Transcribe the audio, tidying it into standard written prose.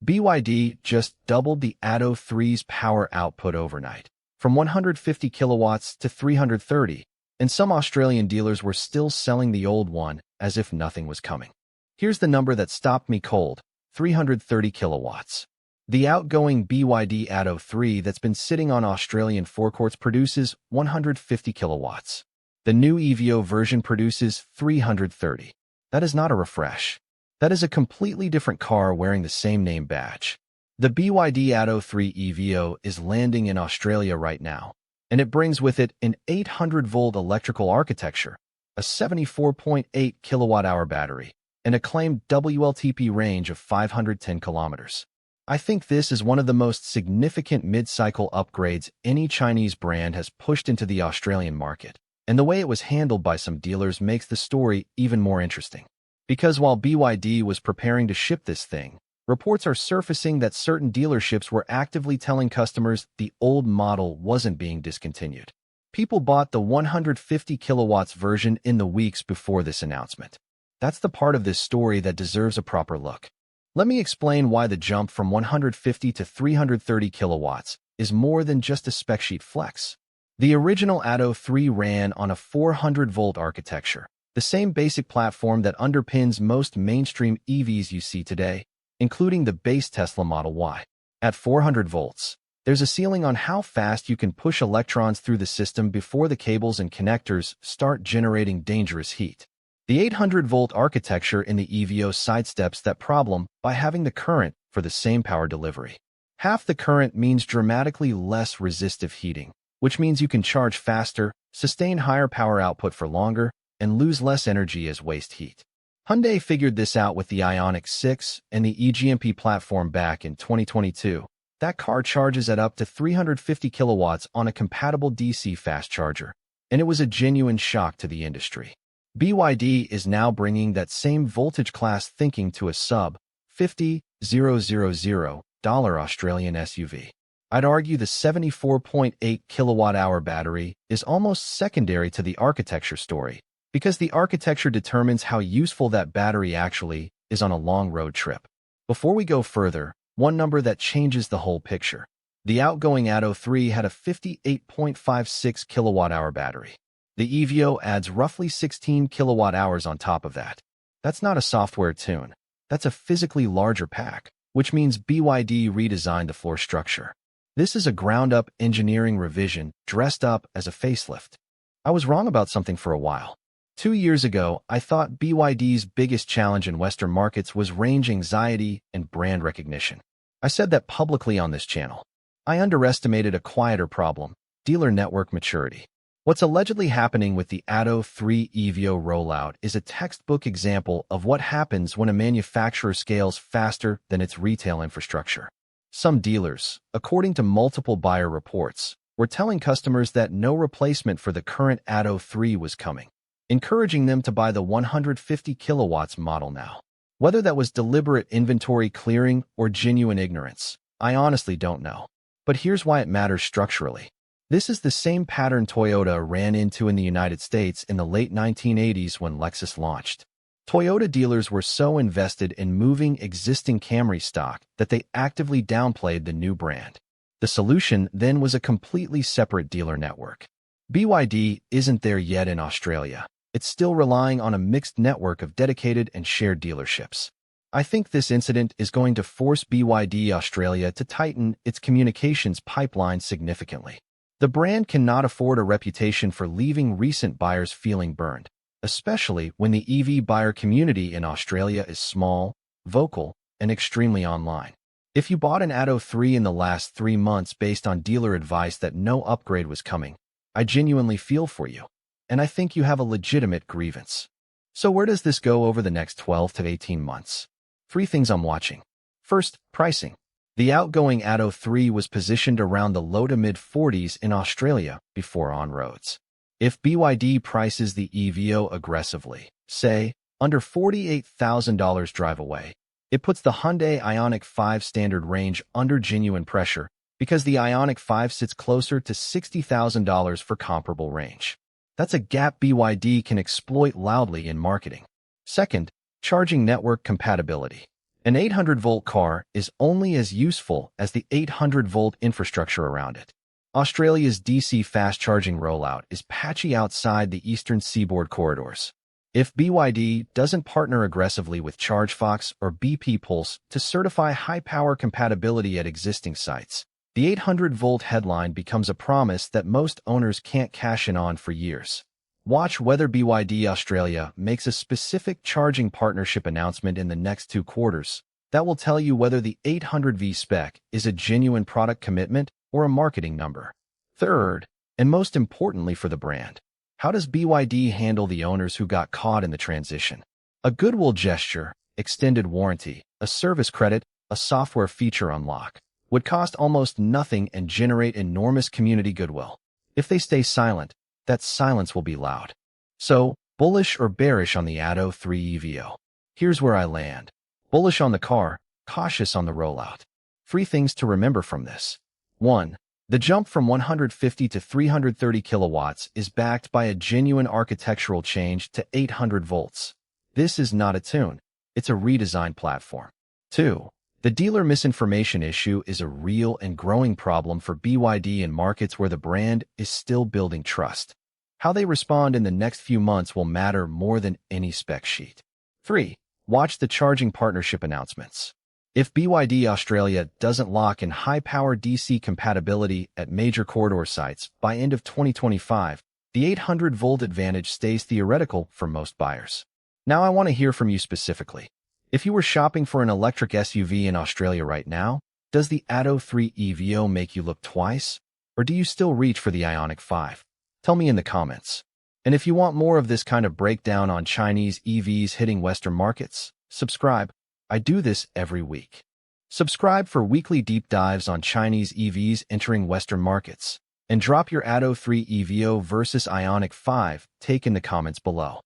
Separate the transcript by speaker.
Speaker 1: BYD just doubled the Atto 3's power output overnight, from 150 kilowatts to 330, and some Australian dealers were still selling the old one as if nothing was coming. Here's the number that stopped me cold: 330 kilowatts. The outgoing BYD Atto 3 that's been sitting on Australian forecourts produces 150 kilowatts. The new EVO version produces 330. That is not a refresh. That is a completely different car wearing the same name badge. The BYD Atto 3 EVO is landing in Australia right now, and it brings with it an 800-volt electrical architecture, a 74.8 kilowatt-hour battery, and a claimed WLTP range of 510 kilometers. I think this is one of the most significant mid-cycle upgrades any Chinese brand has pushed into the Australian market, and the way it was handled by some dealers makes the story even more interesting. Because while BYD was preparing to ship this thing, reports are surfacing that certain dealerships were actively telling customers the old model wasn't being discontinued. People bought the 150 kilowatts version in the weeks before this announcement. That's the part of this story that deserves a proper look. Let me explain why the jump from 150 to 330 kilowatts is more than just a spec sheet flex. The original Atto 3 ran on a 400-volt architecture, the same basic platform that underpins most mainstream EVs you see today, including the base Tesla Model Y. At 400 volts, there's a ceiling on how fast you can push electrons through the system before the cables and connectors start generating dangerous heat. The 800-volt architecture in the EVO sidesteps that problem by having the current for the same power delivery. Half the current means dramatically less resistive heating, which means you can charge faster, sustain higher power output for longer, and lose less energy as waste heat. Hyundai figured this out with the Ioniq 6 and the eGMP platform back in 2022. That car charges at up to 350 kilowatts on a compatible DC fast charger, and it was a genuine shock to the industry. BYD is now bringing that same voltage class thinking to a sub-$50,000 Australian SUV. I'd argue the 74.8 kilowatt-hour battery is almost secondary to the architecture story, because the architecture determines how useful that battery actually is on a long road trip. Before we go further, one number that changes the whole picture. The outgoing Atto 3 had a 58.56 kilowatt-hour battery. The EVO adds roughly 16 kilowatt-hours on top of that. That's not a software tune. That's a physically larger pack, which means BYD redesigned the floor structure. This is a ground-up engineering revision dressed up as a facelift. I was wrong about something for a while. 2 years ago, I thought BYD's biggest challenge in Western markets was range anxiety and brand recognition. I said that publicly on this channel. I underestimated a quieter problem: dealer network maturity. What's allegedly happening with the Atto 3 EVO rollout is a textbook example of what happens when a manufacturer scales faster than its retail infrastructure. Some dealers, according to multiple buyer reports, were telling customers that no replacement for the current Atto 3 was coming, encouraging them to buy the 150 kilowatts model now. Whether that was deliberate inventory clearing or genuine ignorance, I honestly don't know. But here's why it matters structurally. This is the same pattern Toyota ran into in the United States in the late 1980s when Lexus launched. Toyota dealers were so invested in moving existing Camry stock that they actively downplayed the new brand. The solution then was a completely separate dealer network. BYD isn't there yet in Australia. It's still relying on a mixed network of dedicated and shared dealerships. I think this incident is going to force BYD Australia to tighten its communications pipeline significantly. The brand cannot afford a reputation for leaving recent buyers feeling burned, especially when the EV buyer community in Australia is small, vocal, and extremely online. If you bought an Atto 3 in the last 3 months based on dealer advice that no upgrade was coming, I genuinely feel for you, and I think you have a legitimate grievance. So where does this go over the next 12 to 18 months? 3 things I'm watching. First, pricing. The outgoing Atto 3 was positioned around the low to mid-40s in Australia before on-roads. If BYD prices the EVO aggressively, say, under $48,000 drive away, it puts the Hyundai Ioniq 5 standard range under genuine pressure because the Ioniq 5 sits closer to $60,000 for comparable range. That's a gap BYD can exploit loudly in marketing. Second, charging network compatibility. An 800-volt car is only as useful as the 800-volt infrastructure around it. Australia's DC fast-charging rollout is patchy outside the eastern seaboard corridors. If BYD doesn't partner aggressively with ChargeFox or BP Pulse to certify high-power compatibility at existing sites, the 800-volt headline becomes a promise that most owners can't cash in on for years. Watch whether BYD Australia makes a specific charging partnership announcement in the next 2 quarters. That will tell you whether the 800V spec is a genuine product commitment or a marketing number. Third, and most importantly for the brand, how does BYD handle the owners who got caught in the transition? A goodwill gesture, extended warranty, a service credit, a software feature unlock would cost almost nothing and generate enormous community goodwill. If they stay silent, that silence will be loud. So, bullish or bearish on the Atto 3 EVO? Here's where I land. Bullish on the car, cautious on the rollout. 3 things to remember from this. 1. The jump from 150 to 330 kilowatts is backed by a genuine architectural change to 800 volts. This is not a tune. It's a redesigned platform. 2. The dealer misinformation issue is a real and growing problem for BYD in markets where the brand is still building trust. How they respond in the next few months will matter more than any spec sheet. 3. Watch the charging partnership announcements. If BYD Australia doesn't lock in high-power DC compatibility at major corridor sites by end of 2025, the 800-volt advantage stays theoretical for most buyers. Now I want to hear from you specifically. If you were shopping for an electric SUV in Australia right now, does the Atto 3 EVO make you look twice? Or do you still reach for the Ioniq 5? Tell me in the comments. And if you want more of this kind of breakdown on Chinese EVs hitting Western markets, subscribe. I do this every week. Subscribe for weekly deep dives on Chinese EVs entering Western markets. And drop your Atto 3 EVO versus Ioniq 5 take in the comments below.